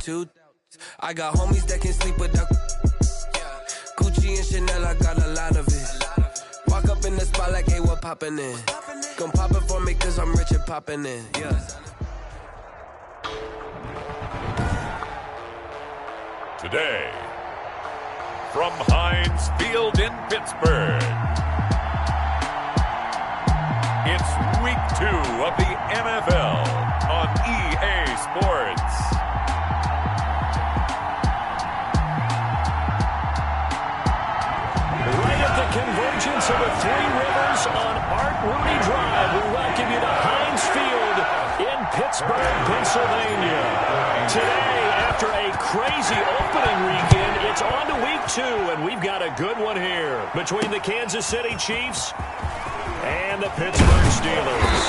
2. I got homies that can sleep without. Gucci and Chanel, I got a lot of it. Walk up in the spot like, hey, what poppin' in? Gon' pop it for me cause I'm rich and poppin' in, yeah. Today, from Heinz Field in Pittsburgh, it's week 2 of the NFL on EA Sports. Right at the convergence of the Three Rivers on Art Rooney Drive, we welcome you to Heinz Field in Pittsburgh, Pennsylvania. Today, after a crazy opening weekend, it's on to week 2, and we've got a good one here between the Kansas City Chiefs and the Pittsburgh Steelers.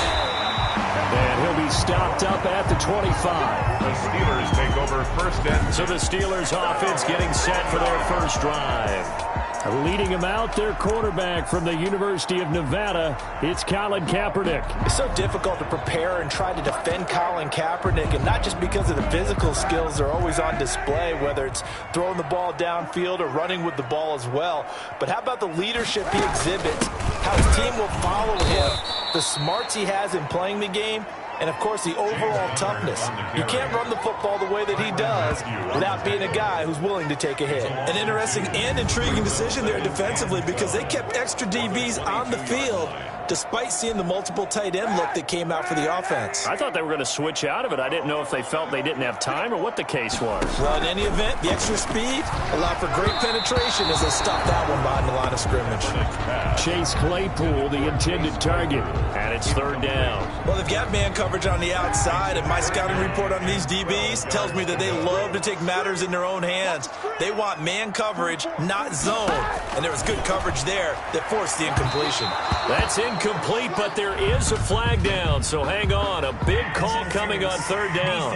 And he'll be stopped up at the 25. The Steelers take over first and... So the Steelers offense getting set for their first drive. Leading him out, their quarterback from the University of Nevada, it's Colin Kaepernick. It's so difficult to prepare and try to defend Colin Kaepernick, and not just because of the physical skills they're always on display, whether it's throwing the ball downfield or running with the ball as well. But how about the leadership he exhibits, how his team will follow him, the smarts he has in playing the game, and, of course, the overall toughness. You can't run the football the way that he does without being a guy who's willing to take a hit. An interesting and intriguing decision there defensively because they kept extra DBs on the field despite seeing the multiple tight end look that came out for the offense. I thought they were going to switch out of it. I didn't know if they felt they didn't have time or what the case was. Well, in any event, the extra speed allowed for great penetration as they stopped that one behind the line of scrimmage. Chase Claypool, the intended target, and it's third down. Well, they've got man coverage on the outside, and my scouting report on these DBs tells me that they love to take matters in their own hands. They want man coverage, not zone, and there was good coverage there that forced the incompletion. That's incomplete, but there is a flag down, so hang on. A big call coming on third down.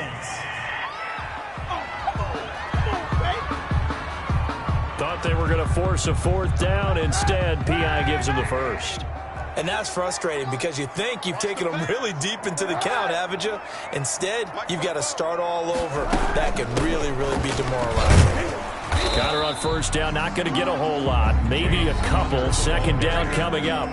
Thought they were going to force a fourth down. Instead, P.I. gives them the first. And that's frustrating because you think you've taken them really deep into the count, haven't you? Instead, you've got to start all over. That can really, really be demoralizing. Connor on first down, not going to get a whole lot. Maybe a couple. Second down coming up.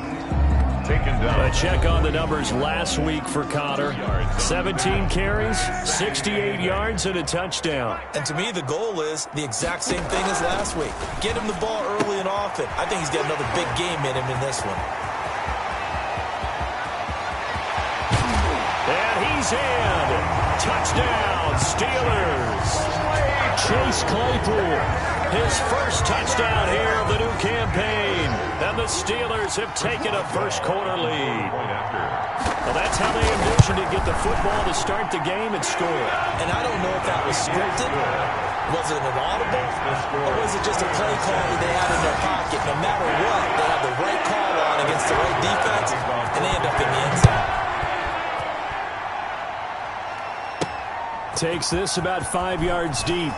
A check on the numbers last week for Connor. 17 carries, 68 yards, and a touchdown. And to me, the goal is the exact same thing as last week. Get him the ball early and often. I think he's got another big game in him in this one. And he's in. Touchdown, Steelers. Chase Claypool, his first touchdown here of the new campaign. And the Steelers have taken a first-quarter lead. Well, that's how they envisioned to get the football to start the game and score. And I don't know if that was scripted. Was it an audible? Or was it just a play call that they had in their pocket? No matter what, they had the right call on against the right defense, and they end up in the end zone. Takes this about 5 yards deep.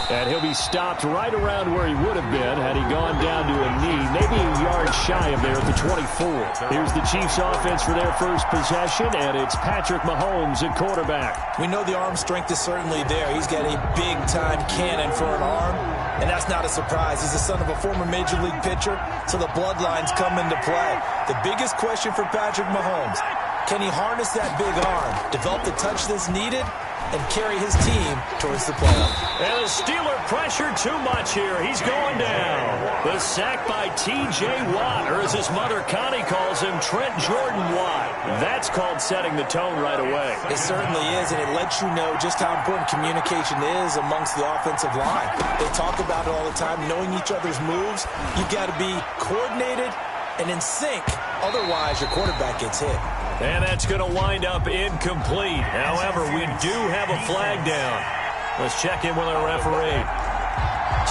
And he'll be stopped right around where he would have been had he gone down to a knee, maybe a yard shy of there at the 24. Here's the Chiefs offense for their first possession, and it's Patrick Mahomes at quarterback. We know the arm strength is certainly there. He's got a big-time cannon for an arm, and that's not a surprise. He's the son of a former Major League pitcher, so the bloodlines come into play. The biggest question for Patrick Mahomes, can he harness that big arm, develop the touch that's needed, and carry his team towards the playoff? And the Steeler pressure too much here. He's going down. The sack by T.J. Watt, or as his mother Connie calls him, Trent Jordan Watt. That's called setting the tone right away. It certainly is, and it lets you know just how important communication is amongst the offensive line. They talk about it all the time, knowing each other's moves. You've got to be coordinated and in sync. Otherwise, your quarterback gets hit. And that's going to wind up incomplete. However, we do have a flag down. Let's check in with our referee.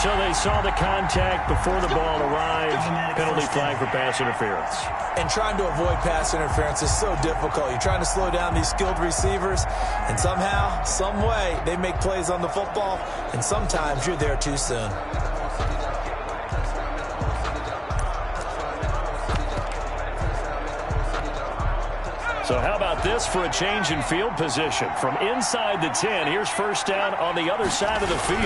So they saw the contact before the ball arrived. Penalty flag for pass interference. And trying to avoid pass interference is so difficult. You're trying to slow down these skilled receivers, and somehow, some way, they make plays on the football, and sometimes you're there too soon. So how about this for a change in field position? From inside the 10, here's first down on the other side of the field.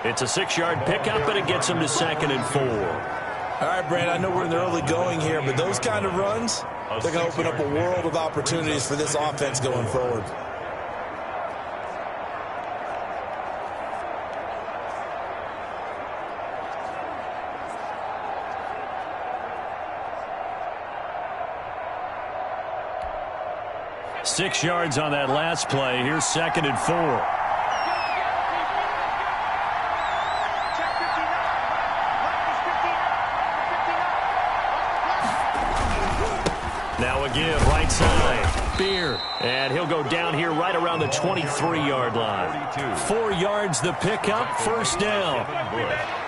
It's a 6-yard pickup, and it gets him to 2nd and 4. All right, Brand, I know we're in the early going here, but those kind of runs, they're going to open up a world of opportunities for this offense going forward. Six yards on that last play. Here's 2nd and 4. Now again, right side. Beer. And he'll go down here right around the 23-yard line. 4 yards the pickup, first down.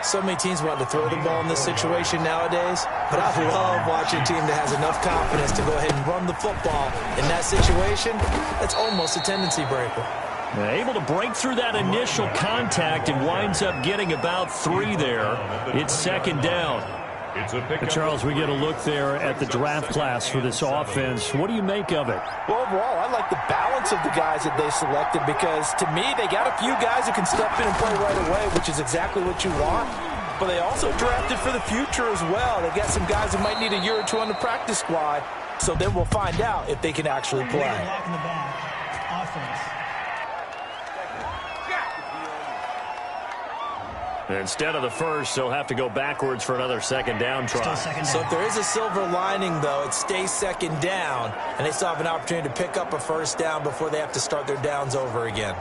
So many teams want to throw the ball in this situation nowadays, but I love watching a team that has enough confidence to go ahead and run the football. In that situation, that's almost a tendency breaker. Able to break through that initial contact and winds up getting about 3 there. It's 2nd down. Charles, we get a look there at the draft class for this offense. What do you make of it? Well, overall, I like the balance of the guys that they selected because, to me, they got a few guys who can step in and play right away, which is exactly what you want. But they also drafted for the future as well. They got some guys that might need a year or two on the practice squad, so then we'll find out if they can actually play. Instead of the first, they'll have to go backwards for another 2nd down try. So if there is a silver lining, though, it stays 2nd down, and they still have an opportunity to pick up a first down before they have to start their downs over again.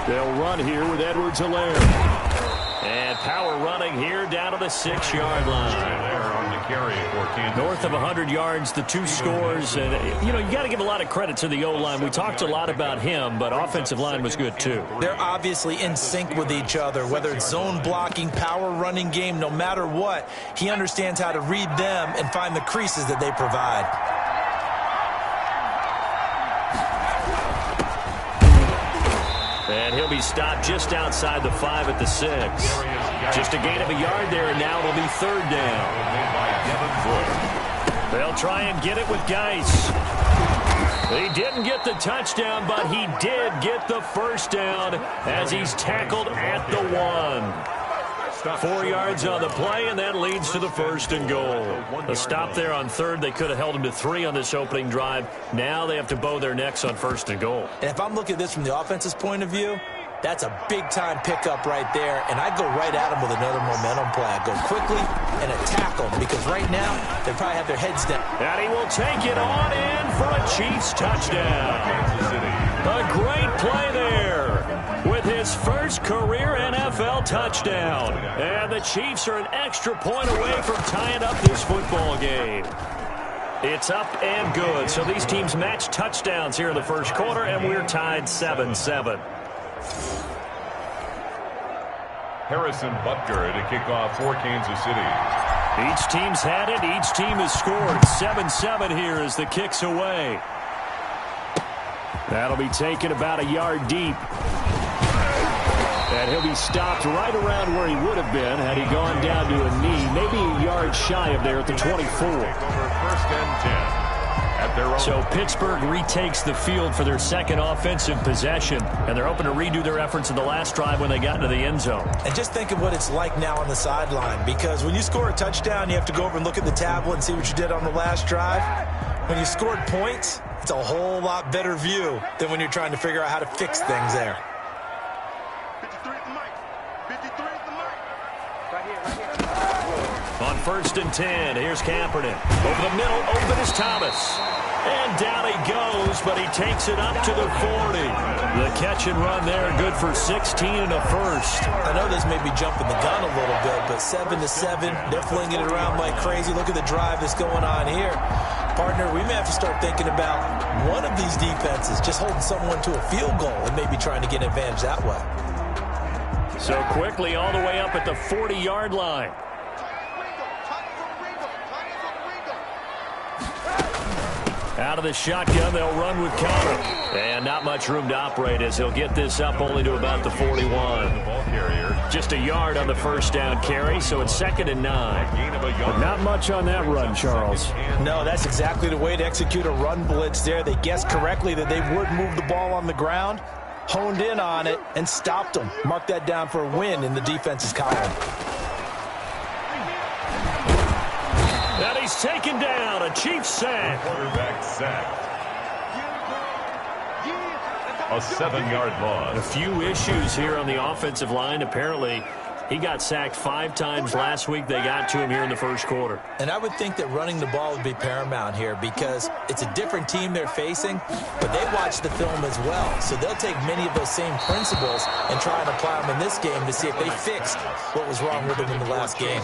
They'll run here with Edwards-Helaire. And power running here down to the 6-yard line. North of 100 yards, the 2 scores. And, you got to give a lot of credit to the O-line. We talked a lot about him, but offensive line was good, too. They're obviously in sync with each other, whether it's zone blocking, power running game, no matter what. He understands how to read them and find the creases that they provide. And he'll be stopped just outside the 5 at the 6. Just a gain of a yard there, and now it'll be 3rd down. They'll try and get it with Geis. He didn't get the touchdown, but he did get the first down as he's tackled at the 1. 4 yards on the play, and that leads to the 1st and goal. A stop there on 3rd. They could have held him to 3 on this opening drive. Now they have to bow their necks on 1st and goal. And if I'm looking at this from the offense's point of view, that's a big-time pickup right there, and I go right at him with another momentum play. I go quickly and attack them because right now they probably have their heads down. And he will take it on in for a Chiefs touchdown. A great play there with his first career NFL touchdown. And the Chiefs are an extra point away from tying up this football game. It's up and good. So these teams match touchdowns here in the first quarter, and we're tied 7-7. Harrison Butker to kick off for Kansas City. Each team's had it. Each team has scored. 7-7 here as the kick's away. That'll be taken about a yard deep. And he'll be stopped right around where he would have been had he gone down to a knee, maybe a yard shy of there at the 24. Over 1st and 10. So Pittsburgh retakes the field for their 2nd offensive possession, and they're hoping to redo their efforts in the last drive when they got into the end zone. And just think of what it's like now on the sideline, because when you score a touchdown, you have to go over and look at the tablet and see what you did on the last drive. When you scored points, it's a whole lot better view than when you're trying to figure out how to fix things there. 53 at the mic. 53 at the mic. Right here. On 1st and 10, here's Kaepernick. Over the middle, open is Thomas. And down he goes, but he takes it up to the 40. The catch and run there, good for 16 and a first. I know this may be jumping the gun a little bit, but 7-7, they're flinging it around like crazy. Look at the drive that's going on here. Partner, we may have to start thinking about one of these defenses just holding someone to a field goal and maybe trying to get an advantage that way. So quickly all the way up at the 40-yard line. Out of the shotgun, they'll run with counter. And not much room to operate as he'll get this up only to about the 41. Just a yard on the first down carry, so it's 2nd and 9. But not much on that run, Charles. No, that's exactly the way to execute a run blitz there. They guessed correctly that they would move the ball on the ground, honed in on it, and stopped them. Mark that down for a win in the defense's column. And he's taken down, a Chiefs sack. Quarterback sack. A 7-yard loss. A few issues here on the offensive line. Apparently, he got sacked 5 times last week. They got to him here in the first quarter. And I would think that running the ball would be paramount here because it's a different team they're facing, but they watch the film as well. So they'll take many of those same principles and try and apply them in this game to see if they fixed what was wrong with them in the last game.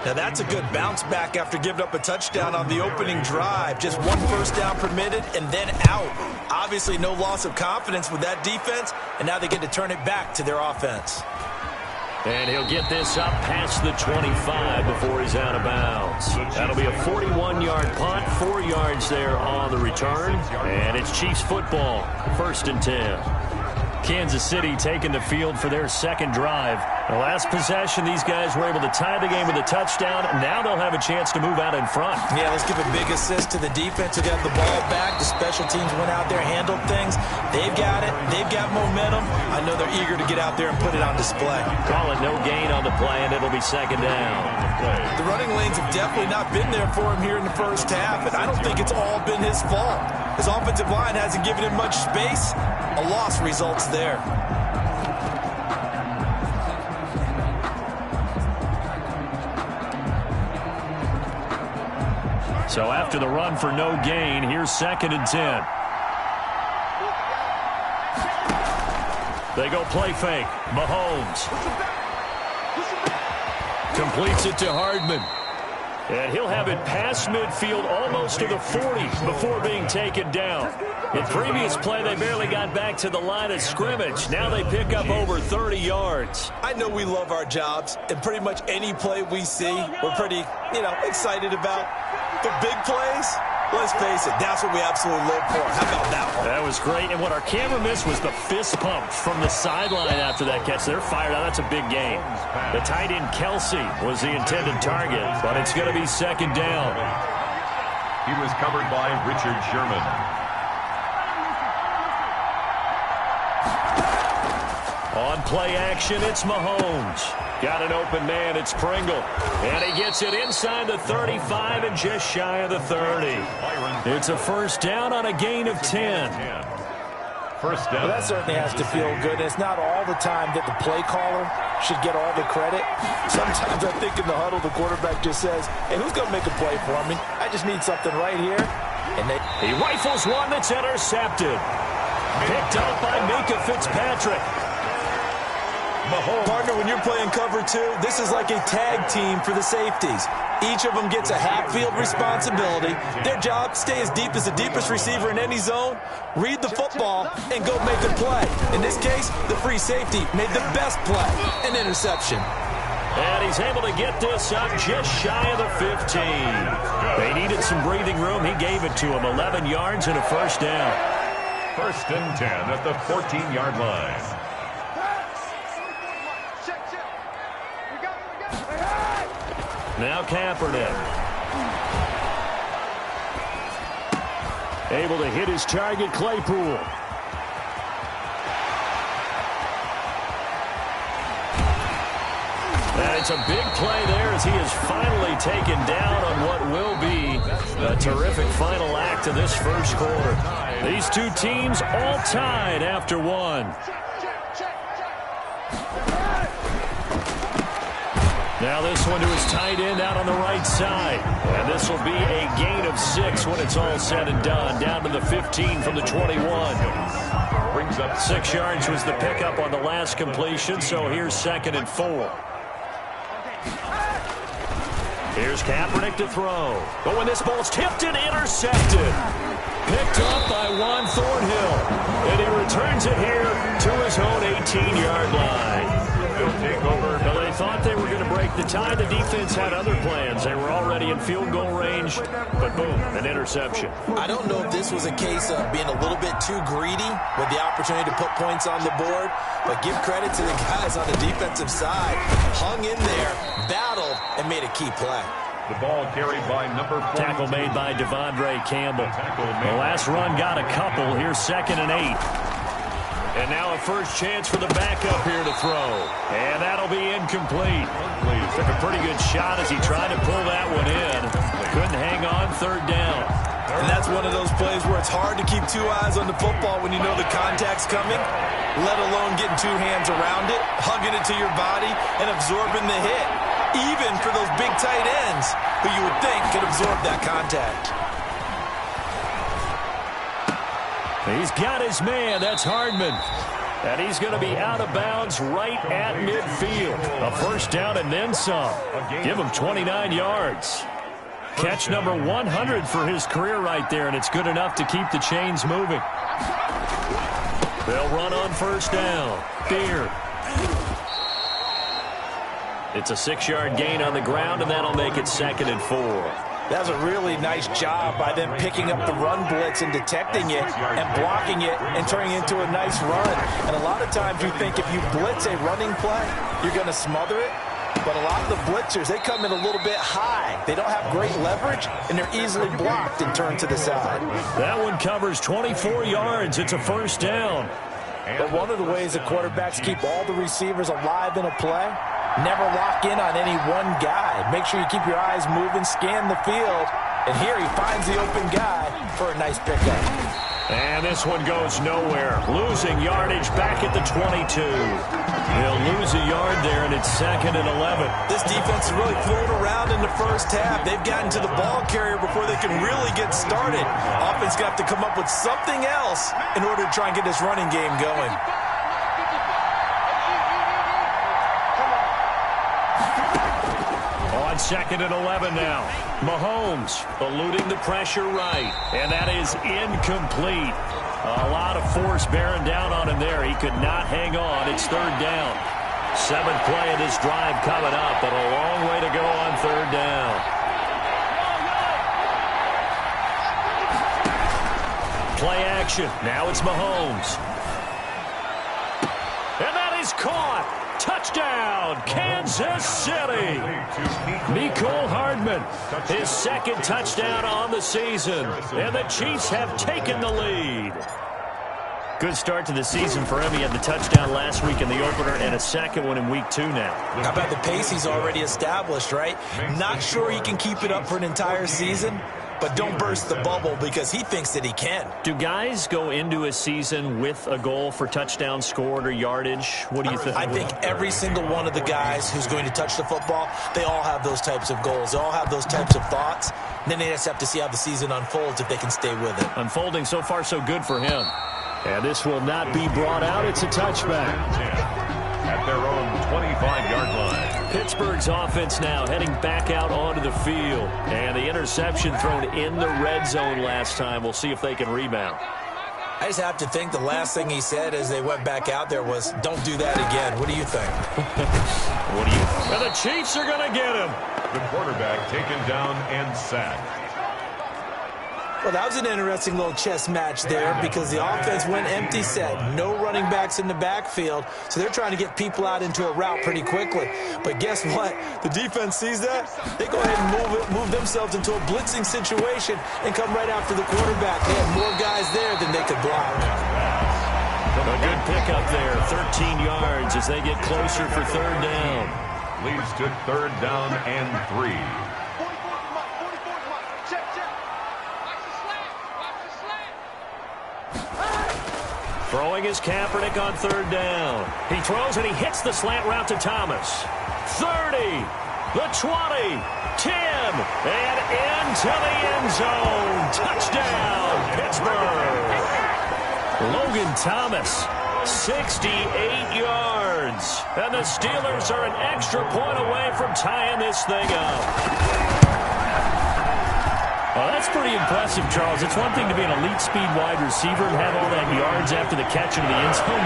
Now that's a good bounce back after giving up a touchdown on the opening drive. Just 1 first down permitted and then out. Obviously no loss of confidence with that defense, and now they get to turn it back to their offense. And he'll get this up past the 25 before he's out of bounds. That'll be a 41-yard punt, 4 yards there on the return. And it's Chiefs football, 1st and 10. Kansas City taking the field for their second drive. The last possession, these guys were able to tie the game with a touchdown. Now they'll have a chance to move out in front. Yeah, let's give a big assist to the defense who got the ball back. The special teams went out there, handled things. They've got it. They've got momentum. I know they're eager to get out there and put it on display. Call it no gain on the play, and it'll be 2nd down. The running lanes have definitely not been there for him here in the first half, and I don't think it's all been his fault. His offensive line hasn't given him much space. A loss results there. So after the run for no gain, here's 2nd and 10. They go play fake. Mahomes completes it to Hardman. And he'll have it past midfield almost to the 40 before being taken down. In previous play, they barely got back to the line of scrimmage. Now they pick up over 30 yards. I know we love our jobs, and pretty much any play we see, we're pretty, excited about. The big plays, let's face it, that's what we absolutely live for. How about that one? That was great, and what our camera missed was the fist pump from the sideline after that catch. They're fired out. That's a big game. The tight end, Kelsey, was the intended target, but it's going to be 2nd down. He was covered by Richard Sherman. On play action, it's Mahomes. Got an open man, it's Pringle. And he gets it inside the 35 and just shy of the 30. It's a 1st down on a gain of 10. First down. Well, that certainly has to feel good. It's not all the time that the play caller should get all the credit. Sometimes I think in the huddle, the quarterback just says, hey, who's going to make a play for me? I just need something right here. And he rifles one that's intercepted. Picked up by Minka Fitzpatrick. Partner, when you're playing cover 2, this is like a tag team for the safeties. Each of them gets a half-field responsibility. Their job, stay as deep as the deepest receiver in any zone, read the football, and go make a play. In this case, the free safety made the best play, an interception. And he's able to get this up just shy of the 15. They needed some breathing room. He gave it to him, 11 yards and a 1st down. 1st and 10 at the 14-yard line. Now Kaepernick. Able to hit his target, Claypool. And it's a big play there as he is finally taken down on what will be a terrific final act of this first quarter. These two teams all tied after 1. Now this one to his tight end out on the right side. And this will be a gain of 6 when it's all said and done. Down to the 15 from the 21. Brings up 6 yards was the pickup on the last completion, so here's 2nd and 4. Here's Kaepernick to throw. Oh, and this ball's tipped and intercepted. Picked up by Juan Thornhill. And he returns it here to his own 18-yard line. He'll take over. Well, they thought they were going to break the time, the defense had other plans. They were already in field goal range, but boom, an interception. I don't know if this was a case of being a little bit too greedy with the opportunity to put points on the board, but give credit to the guys on the defensive side. Hung in there, battled, and made a key play. The ball carried by number 4. Tackle made by Devondre Campbell. The last run got a couple. Here's 2nd and 8. And now a first chance for the backup here to throw. And that'll be incomplete. Took a pretty good shot as he tried to pull that one in. Couldn't hang on, 3rd down. And that's one of those plays where it's hard to keep 2 eyes on the football when you know the contact's coming, let alone getting 2 hands around it, hugging it to your body, and absorbing the hit. Even for those big tight ends who you would think could absorb that contact. He's got his man. That's Hardman. And he's going to be out of bounds right at midfield. A first down and then some. Give him 29 yards. Catch number 100 for his career right there, and it's good enough to keep the chains moving. They'll run on first down. Beard. It's a 6-yard gain on the ground, and that'll make it 2nd and 4. That was a really nice job by them picking up the run blitz and detecting it and blocking it and turning it into a nice run. And a lot of times you think if you blitz a running play, you're going to smother it. But a lot of the blitzers, they come in a little bit high. They don't have great leverage, and they're easily blocked and turned to the side. That one covers 24 yards. It's a first down. But one of the ways the quarterbacks keep all the receivers alive in a play, never lock in on any one guy. Make sure you keep your eyes moving, scan the field. And here he finds the open guy for a nice pickup. And this one goes nowhere. Losing yardage back at the 22. They'll lose a yard there, and it's 2nd and 11. This defense is really thrown around in the first half. They've gotten to the ball carrier before they can really get started. Offense got to come up with something else in order to try and get this running game going. On 2nd and 11 now. Mahomes eluding the pressure right. And that is incomplete. A lot of force bearing down on him there. He could not hang on. It's 3rd down. 7th play of this drive coming up, but a long way to go on 3rd down. Play action. Now it's Mahomes. And that is caught. Touchdown, Kansas City. Mecole Hardman, his 2nd touchdown on the season. And the Chiefs have taken the lead. Good start to the season for him. He had the touchdown last week in the opener and a 2nd one in week 2 now. How about the pace he's already established, right? Not sure he can keep it up for an entire season, but don't burst the bubble because he thinks that he can. Do guys go into a season with a goal for touchdowns scored or yardage? What do you think? I think every single one of the guys who's going to touch the football, they all have those types of goals. They all have those types of thoughts. And then they just have to see how the season unfolds if they can stay with it. Unfolding so far so good for him. And this will not be brought out. It's a touchback. At their own 25-yard line. Pittsburgh's offense now heading back out onto the field. And the interception thrown in the red zone last time. We'll see if they can rebound. I just have to think the last thing he said as they went back out there was, don't do that again. What do you think? What do you think? And the Chiefs are going to get him. The quarterback taken down and sacked. Well, that was an interesting little chess match there because the offense went empty set. No running backs in the backfield, so they're trying to get people out into a route pretty quickly. But guess what? The defense sees that. They go ahead and move themselves into a blitzing situation and come right after the quarterback. They had more guys there than they could block. A good pickup there, 13 yards as they get closer for 3rd down. Leads to 3rd down and 3. Throwing is Kaepernick on 3rd down. He throws and he hits the slant route to Thomas. 30, the 20, 10, and into the end zone. Touchdown, Pittsburgh. Logan Thomas, 68 yards. And the Steelers are an extra point away from tying this thing up. Well, that's pretty impressive, Charles. It's one thing to be an elite speed wide receiver and have all that yards after the catch into the end zone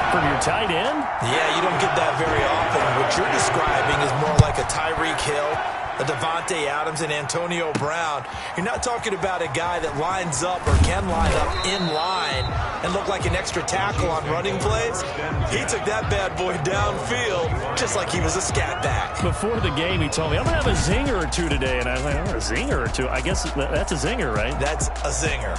from your tight end. Yeah, you don't get that very often. What you're describing is more like a Tyreek Hill, a Devontae Adams, and Antonio Brown. You're not talking about a guy that lines up or can line up in line and look like an extra tackle on running plays. He took that bad boy downfield just like he was a scat back. Before the game, he told me, I'm going to have a zinger or two today. And I was like, oh, a zinger or two? I guess that's a zinger, right? That's a zinger.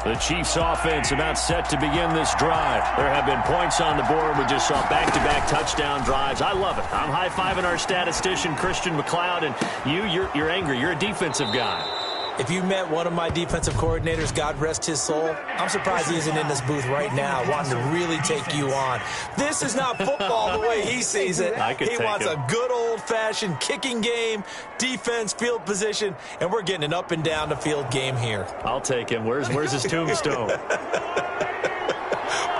The Chiefs offense about set to begin this drive. There have been points on the board. We just saw back-to-back touchdown drives. I love it. I'm high-fiving our statistician, Christian McLeod, and you're angry. You're a defensive guy. If you met one of my defensive coordinators, God rest his soul, I'm surprised he isn't in this booth right now wanting to really take you on. This is not football the way he sees it. He wants a good old-fashioned kicking game, defense, field position, and we're getting an up-and-down-the-field game here. I'll take him. Where's his tombstone?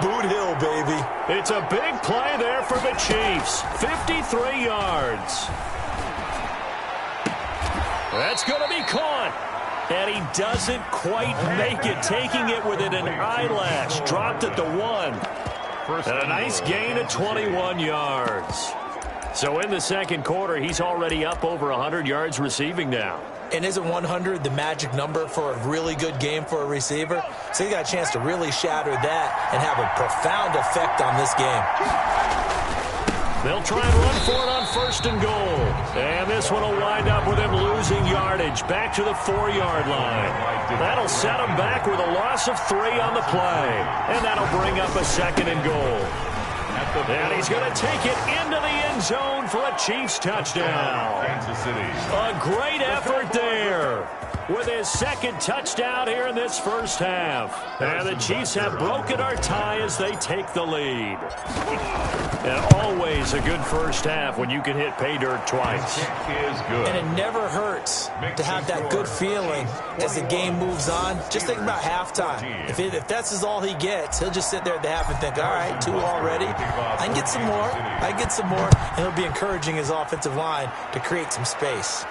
Boot Hill, baby. It's a big play there for the Chiefs. 53 yards. That's going to be caught. And he doesn't quite make it, taking it within an eyelash. Dropped at the 1. And a nice gain of 21 yards. So in the second quarter, he's already up over 100 yards receiving now. And isn't 100 the magic number for a really good game for a receiver? So he got a chance to really shatter that and have a profound effect on this game. They'll try and run for it on first and goal. And this one will wind up with him losing yardage back to the 4-yard line. That'll set him back with a loss of 3 on the play. And that'll bring up a second and goal. And he's going to take it into the end zone for a Chiefs touchdown. A great effort there with his second touchdown here in this first half. And the Chiefs have broken our tie as they take the lead. And always a good first half when you can hit pay dirt twice. And it never hurts to have that good feeling as the game moves on. Just think about halftime. If that's all he gets, he'll just sit there at the half and think, all right, 2 already. I can get some more. I can get some more. And he'll be encouraging his offensive line to create some space.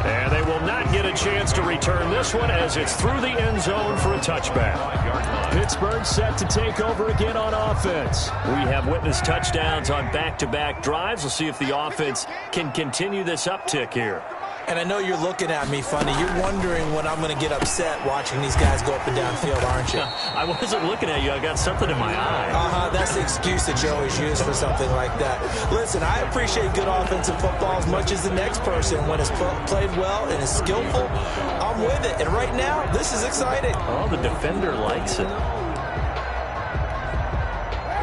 And they will not get a chance to return this one as it's through the end zone for a touchback. Pittsburgh set to take over again on offense. We have witnessed touchdowns on back-to-back drives. We'll see if the offense can continue this uptick here. And I know you're looking at me funny. You're wondering when I'm going to get upset watching these guys go up and down field, aren't you? I wasn't looking at you. I got something in my eye. That's the excuse that you always use for something like that. Listen, I appreciate good offensive football as much as the next person. When it's played well and is skillful, I'm with it. And right now, this is exciting. Oh, the defender likes it.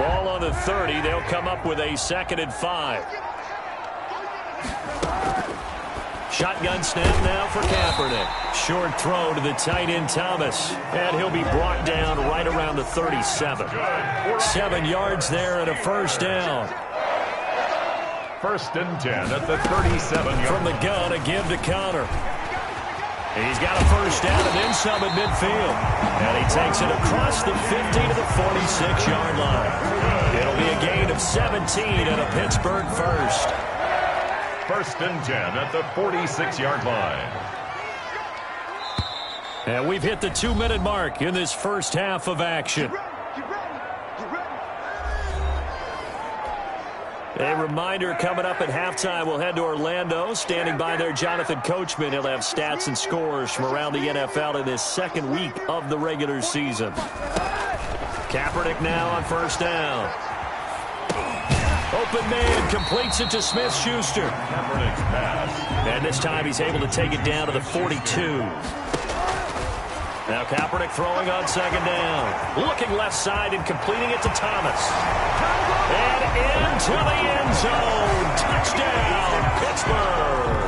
Ball on the 30. They'll come up with a 2nd and 5. Shotgun snap now for Kaepernick. Short throw to the tight end Thomas. And he'll be brought down right around the 37. 7 yards there and a first down. 1st and 10 at the 37-yard. From the gun, a give to Connor. He's got a first down and then some at midfield. And he takes it across the 50 to the 46-yard line. It'll be a gain of 17 and a Pittsburgh first. 1st and 10 at the 46-yard line. And we've hit the 2-minute mark in this first half of action. A reminder coming up at halftime, we'll head to Orlando. Standing by there, Jonathan Coachman. He'll have stats and scores from around the NFL in this second week of the regular season. Kaepernick now on first down. Open man completes it to Smith-Schuster. And this time he's able to take it down to the 42. Now Kaepernick throwing on second down. Looking left side and completing it to Thomas. And into the end zone. Touchdown, Pittsburgh.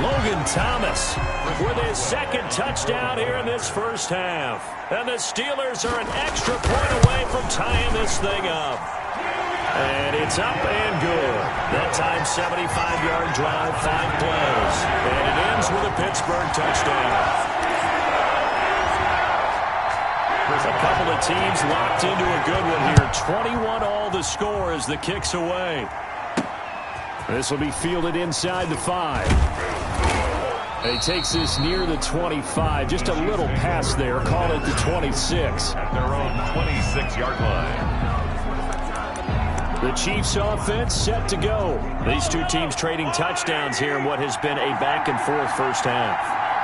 Logan Thomas with his second touchdown here in this first half. And the Steelers are an extra point away from tying this thing up. And it's up and good. That time 75-yard drive, 5 plays. And it ends with a Pittsburgh touchdown. A couple of teams locked into a good one here. 21-all the score as the kick's away. This will be fielded inside the 5. He takes this near the 25. Just a little pass there. Call it the 26. At their own 26-yard line. The Chiefs offense set to go. These two teams trading touchdowns here in what has been a back-and-forth first half.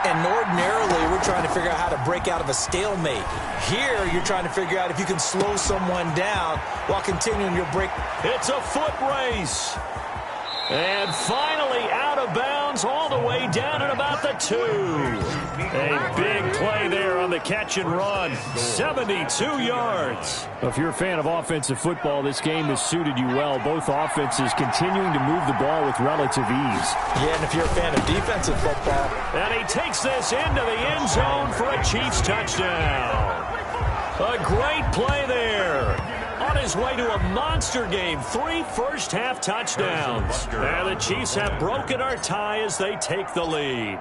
And ordinarily, we're trying to figure out how to break out of a stalemate. Here, you're trying to figure out if you can slow someone down while continuing your break. It's a foot race. And finally out of bounds all the way down at about the 2. A big play there on the catch and run. 72 yards. If you're a fan of offensive football, this game has suited you well. Both offenses continuing to move the ball with relative ease. Yeah, and if you're a fan of defensive football. And he takes this into the end zone for a Chiefs touchdown. A great play there. On his way to a monster game, 3 first-half touchdowns. And the Chiefs have broken our tie as they take the lead.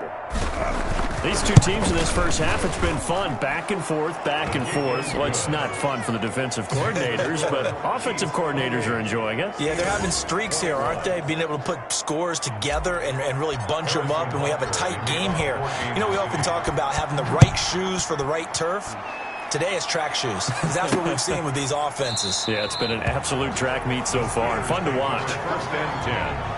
These two teams in this first half, it's been fun. Back and forth, back and forth. Well, it's not fun for the defensive coordinators, but offensive coordinators are enjoying it. Yeah, they're having streaks here, aren't they? Being able to put scores together and really bunch them up, and we have a tight game here. You know, we often talk about having the right shoes for the right turf. Today it's track shoes. That's what we've seen with these offenses. Yeah, it's been an absolute track meet so far and fun to watch. First and 10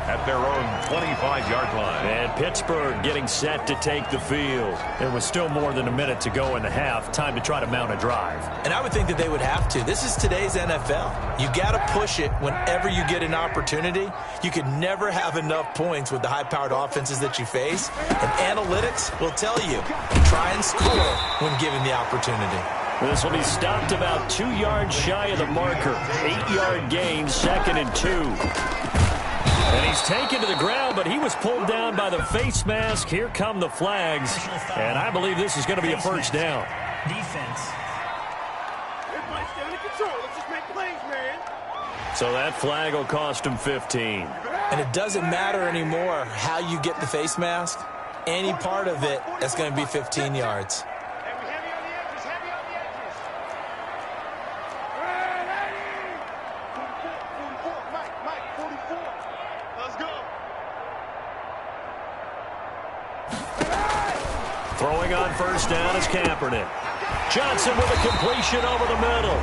at their own 25-yard line. And Pittsburgh getting set to take the field. There was still more than a minute to go in the half. Time to try to mount a drive. And I would think that they would have to. This is today's NFL. You got to push it whenever you get an opportunity. You could never have enough points with the high-powered offenses that you face. And analytics will tell you, try and score when given the opportunity. This will be stopped about 2 yards shy of the marker. 8-yard gain, 2nd and 2. And he's taken to the ground, but he was pulled down by the face mask. Here come the flags. And I believe this is going to be a first down. Defense. Everybody stay under control. Let's just make plays, man. So that flag will cost him 15. And it doesn't matter anymore how you get the face mask. Any part of it, that's going to be 15 yards. Throwing on first down is Kaepernick. Johnson with a completion over the middle.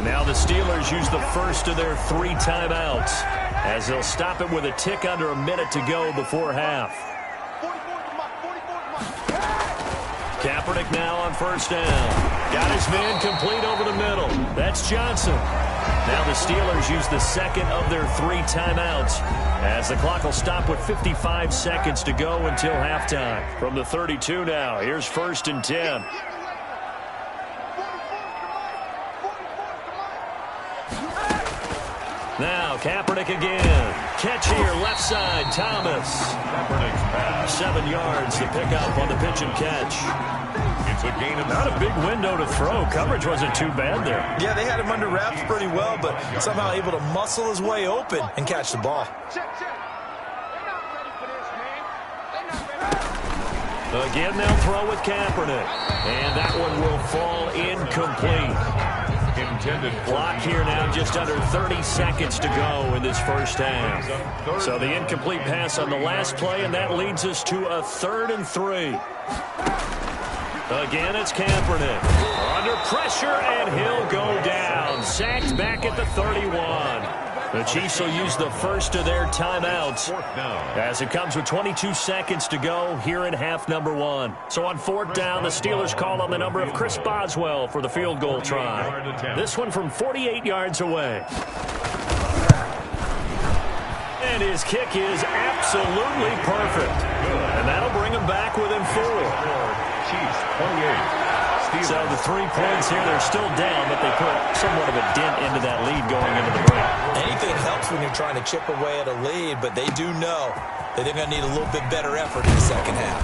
Now the Steelers use the first of their 3 timeouts as they'll stop it with a tick under a minute to go before half. Kaepernick now on first down. Got his man complete over the middle. That's Johnson. Now the Steelers use the second of their 3 timeouts as the clock will stop with 55 seconds to go until halftime. From the 32 now, here's 1st and 10. Now Kaepernick again. Catch here, left side, Thomas. 7 yards, the pickup on the pitch and catch. It's a gain of not a big window to throw. Coverage wasn't too bad there. Yeah, they had him under wraps pretty well, but somehow able to muscle his way open and catch the ball. Again, they'll throw with Kaepernick. And that one will fall incomplete. intended. Clock here now, just under 30 seconds to go in this first half. So the incomplete pass on the last play, and that leads us to a 3rd and 3. Again, it's Kaepernick. Under pressure, and he'll go down. Sacked back at the 31. The Chiefs will use the first of their timeouts as it comes with 22 seconds to go here in half number 1. So on 4th down, the Steelers call on the number of Chris Boswell for the field goal try. This one from 48 yards away. And his kick is absolutely perfect. And that'll bring him back within 4. Chiefs 28. So the 3 points here, they're still down, but they put somewhat of a dent into that lead going into the break. Anything helps when you're trying to chip away at a lead, but they do know that they're going to need a little bit better effort in the second half.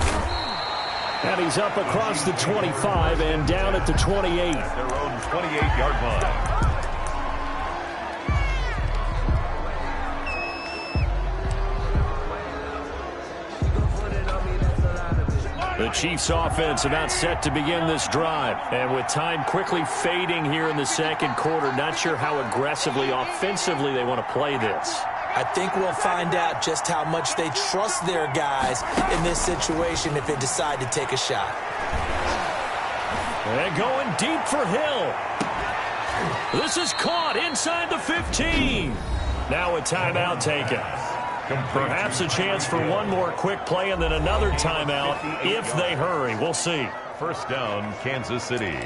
And he's up across the 25 and down at the 28. Their own 28-yard line. The Chiefs offense about set to begin this drive. And with time quickly fading here in the second quarter, not sure how aggressively, offensively they want to play this. I think we'll find out just how much they trust their guys in this situation if they decide to take a shot. And going deep for Hill. This is caught inside the 15. Now a timeout taken. Perhaps a chance for one more quick play and then another timeout if they hurry. We'll see. First down, Kansas City.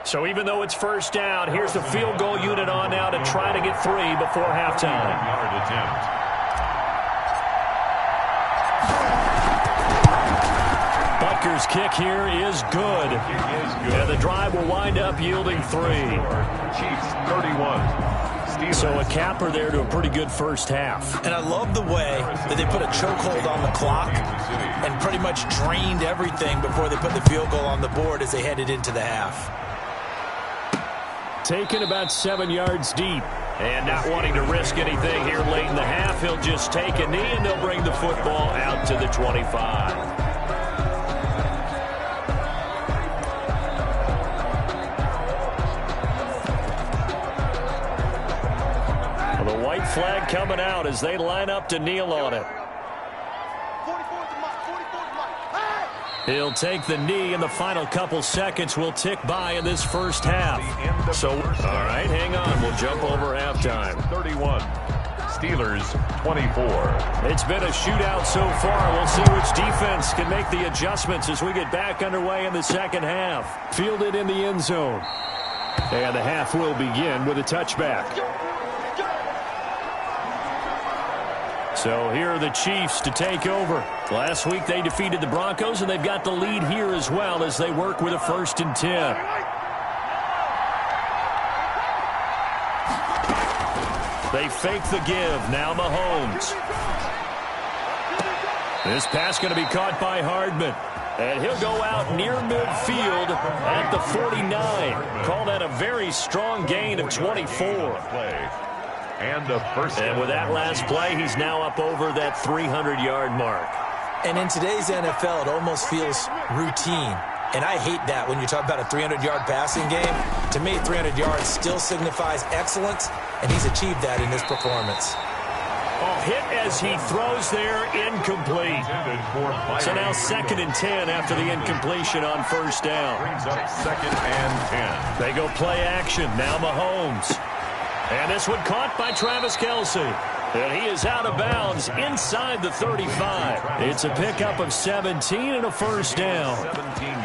So even though it's first down, here's the field goal unit on now to try to get 3 before halftime. Yard attempt. Butker's kick here is good. And the drive will wind up yielding 3. Chiefs 31. So a capper there to a pretty good first half. And I love the way that they put a chokehold on the clock and pretty much drained everything before they put the field goal on the board as they headed into the half. Taken about 7 yards deep. And not wanting to risk anything here late in the half, he'll just take a knee and they'll bring the football out to the 25. Flag coming out as they line up to kneel on it. He'll take the knee, and the final couple seconds will tick by in this first half. So, all right, hang on. We'll jump over halftime. 31. Steelers 24. It's been a shootout so far. We'll see which defense can make the adjustments as we get back underway in the second half. Fielded in the end zone. And the half will begin with a touchback. So here are the Chiefs to take over. Last week they defeated the Broncos, and they've got the lead here as well as they work with a 1st and 10. They fake the give. Now Mahomes. This pass going to be caught by Hardman. And he'll go out near midfield at the 49. Call that a very strong gain of 24. And a first. And with that last play, he's now up over that 300-yard mark. And in today's NFL, it almost feels routine. And I hate that when you talk about a 300-yard passing game. To me, 300 yards still signifies excellence, and he's achieved that in this performance. Oh, hit as he throws there, incomplete. So now 2nd and 10 after the incompletion on first down. Brings up 2nd and 10. They go play action. Now Mahomes. And this one caught by Travis Kelce. And he is out of bounds inside the 35. It's a pickup of 17 and a first down.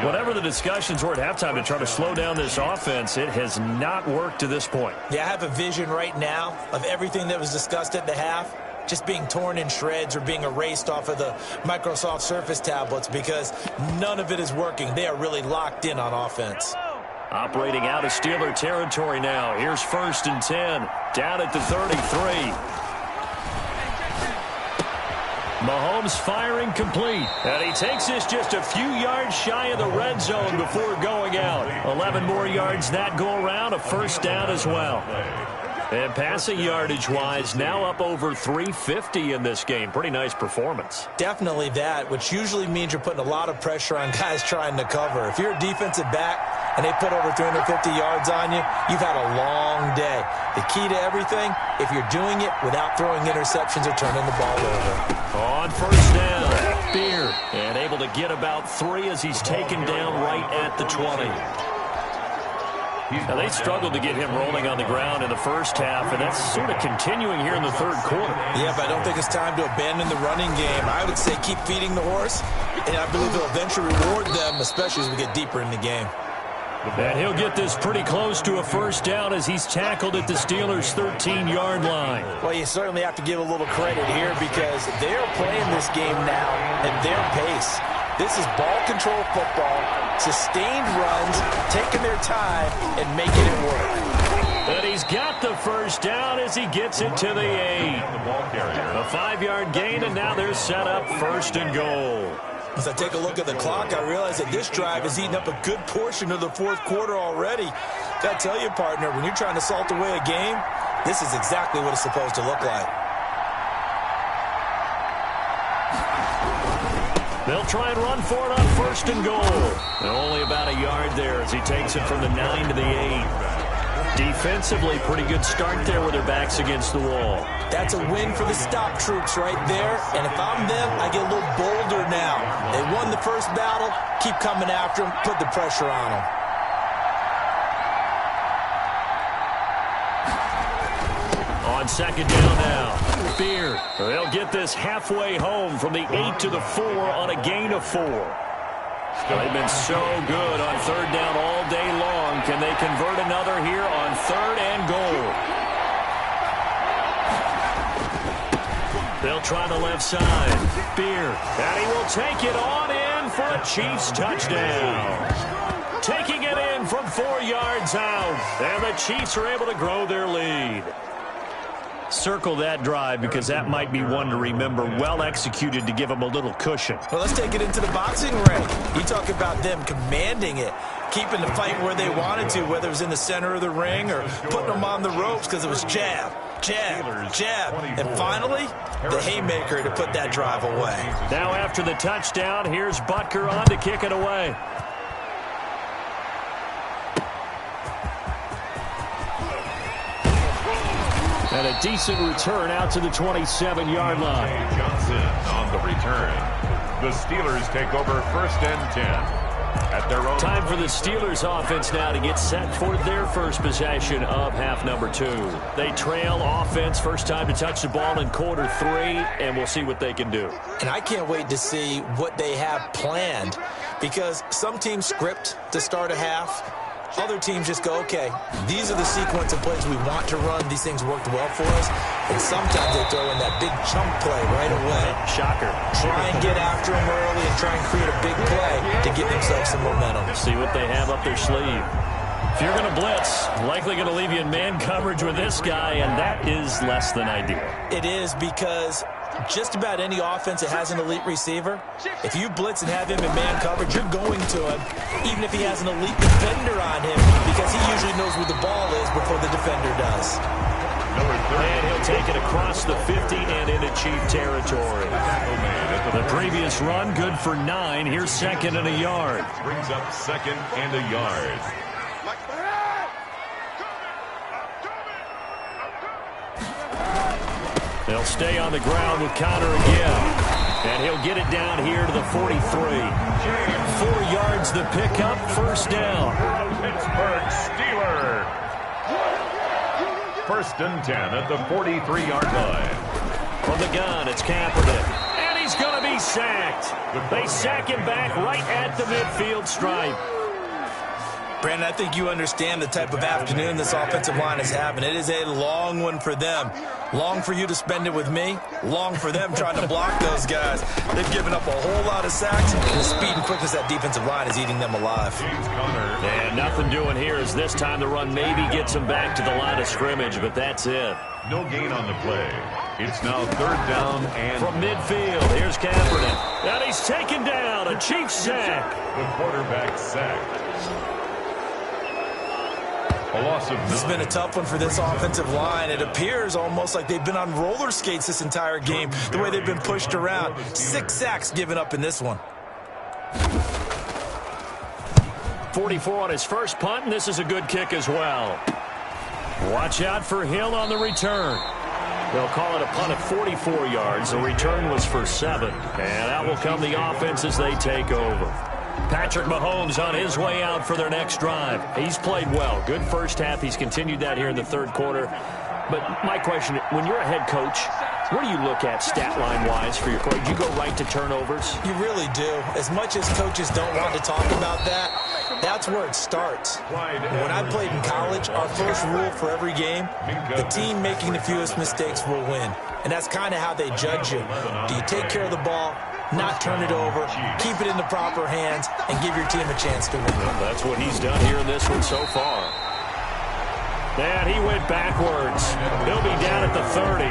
Whatever the discussions were at halftime to try to slow down this offense, it has not worked to this point. Yeah, I have a vision right now of everything that was discussed at the half just being torn in shreds or being erased off of the Microsoft Surface tablets because none of it is working. They are really locked in on offense. Operating out of Steeler territory now. Here's 1st and 10. Down at the 33. Mahomes firing complete. And he takes this just a few yards shy of the red zone before going out. 11 more yards that go around. A first down as well. And passing yardage-wise, now up over 350 in this game. Pretty nice performance. Definitely that, which usually means you're putting a lot of pressure on guys trying to cover. If you're a defensive back and they put over 350 yards on you, you've had a long day. The key to everything, if you're doing it without throwing interceptions or turning the ball over. On first down, Beard. And able to get about 3 as he's taken down right at the 20. Now, they struggled to get him rolling on the ground in the first half, and that's sort of continuing here in the third quarter. Yeah, but I don't think it's time to abandon the running game. I would say keep feeding the horse, and I believe he'll eventually reward them, especially as we get deeper in the game. And he'll get this pretty close to a first down as he's tackled at the Steelers' 13-yard line. Well, you certainly have to give a little credit here because they're playing this game now at their pace. This is ball control football, sustained runs, taking their time, and making it work. And he's got the first down as he gets it to the 8. A 5-yard gain, and now they're set up 1st and goal. As I take a look at the clock, I realize that this drive has eaten up a good portion of the fourth quarter already. Got to tell you, partner, when you're trying to salt away a game, this is exactly what it's supposed to look like. They'll try and run for it on 1st and goal. And only about a yard there as he takes it from the 9 to the 8. Defensively, pretty good start there with their backs against the wall. That's a win for the stop troops right there. And if I'm them, I get a little bolder now. They won the first battle. Keep coming after them. Put the pressure on them. On 2nd down now. Beard. They'll get this halfway home from the 8 to the 4 on a gain of 4. They've been so good on 3rd down all day long. Can they convert another here on 3rd and goal? They'll try the left side. Beard. And he will take it on in for a Chiefs touchdown. Taking it in from 4 yards out. And the Chiefs are able to grow their lead. Circle that drive because that might be one to remember. Well executed to give them a little cushion. Well, let's take it into the boxing ring. You talk about them commanding it, keeping the fight where they wanted to, whether it was in the center of the ring or putting them on the ropes because it was jab, jab, jab. And finally, the haymaker to put that drive away. Now after the touchdown, here's Butker on to kick it away. And a decent return out to the 27-yard line. Johnson on the return. The Steelers take over 1st and 10 at their own. Time for the Steelers offense now to get set for their first possession of half number 2. They trail offense, first time to touch the ball in quarter 3, and we'll see what they can do. And I can't wait to see what they have planned because some teams script to start a half. Other teams just go, okay, these are the sequence of plays we want to run. These things worked well for us. And sometimes they throw in that big chunk play right away. Shocker. Try and get after them early and try and create a big play to give themselves some momentum. See what they have up their sleeve. If you're going to blitz, likely going to leave you in man coverage with this guy, and that is less than ideal. It is because just about any offense that has an elite receiver, if you blitz and have him in man coverage, you're going to him, even if he has an elite defender on him, because he usually knows where the ball is before the defender does. And he'll take it across the 50 and into Chief territory. The previous run, good for 9. Here's 2nd and a yard. Brings up 2nd and a yard. They'll stay on the ground with Connor again. And he'll get it down here to the 43. 4 yards the pickup, 1st down. Pittsburgh Steelers. 1st and 10 at the 43-yard line. From the gun, it's Kaepernick. And he's going to be sacked. They sack him back right at the midfield stripe. Brandon, I think you understand the type of afternoon this offensive line is having. It is a long one for them. Long for you to spend it with me. Long for them trying to block those guys. They've given up a whole lot of sacks, and the speed and quickness of that defensive line is eating them alive. And nothing doing here is this time the run maybe gets them back to the line of scrimmage, but that's it. No gain on the play. It's now 3rd down and from midfield. Here's Kaepernick. And he's taken down. A Chiefs sack. The quarterback sacked. A loss of 9. This has been a tough one for this offensive line. It appears almost like they've been on roller skates this entire game, the way they've been pushed around. 6 sacks given up in this one. 44 on his first punt, and this is a good kick as well. Watch out for Hill on the return. They'll call it a punt at 44 yards. The return was for 7. And out will come the offense as they take over. Patrick Mahomes on his way out for their next drive. He's played well. Good first half. He's continued that here in the 3rd quarter. But my question, when you're a head coach, what do you look at stat line-wise for your play? Do you go right to turnovers? You really do. As much as coaches don't want to talk about that, that's where it starts. When I played in college, our first rule for every game, the team making the fewest mistakes will win. And that's kind of how they judge you. Do you take care of the ball, not turn it over, keep it in the proper hands, and give your team a chance to win? That's what he's done here in this one so far. And he went backwards. He'll be down at the 30.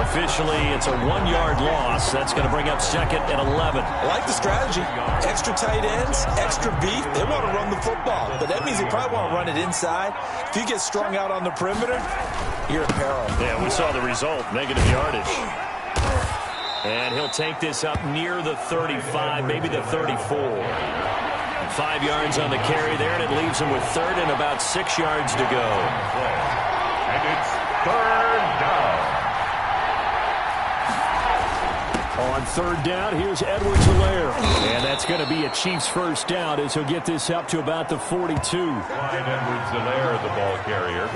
Officially, it's a 1-yard loss. That's going to bring up 2nd and 11. I like the strategy. Extra tight ends, extra beef. They want to run the football, but that means they probably want to run it inside. If you get strung out on the perimeter, you're in peril. Yeah, we saw the result, negative yardage. And he'll take this up near the 35, maybe the 34. 5 yards on the carry there, and it leaves him with third and about 6 yards to go. And it's third down. On third down, here's Edwards-Helaire. And that's going to be a Chiefs first down as he'll get this up to about the 42. Clyde Edwards-Helaire, the ball carrier.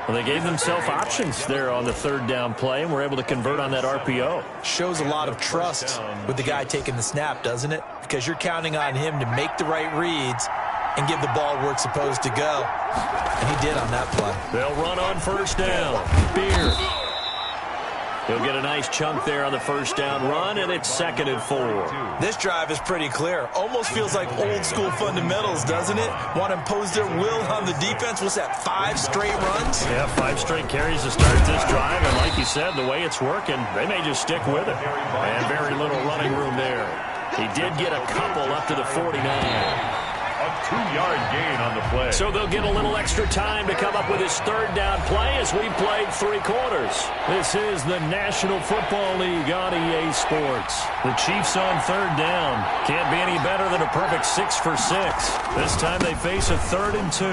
Well, they gave themselves options there on the third down play, and were able to convert on that RPO. Shows a lot of trust with the guy taking the snap, doesn't it? Because you're counting on him to make the right reads and give the ball where it's supposed to go. And he did on that play. They'll run on first down. Beard. He'll get a nice chunk there on the first down run, and it's 2nd and 4. This drive is pretty clear. Almost feels like old school fundamentals, doesn't it? Want to impose their will on the defense. What's that, 5 straight runs? Yeah, 5 straight carries to start this drive, and like you said, the way it's working, they may just stick with it. And very little running room there. He did get a couple up to the 49. A 2-yard gain on the play. So they'll get a little extra time to come up with his third down play as we played 3 quarters. This is the National Football League on EA Sports. The Chiefs on third down. Can't be any better than a perfect 6 for 6. This time they face a 3rd and 2.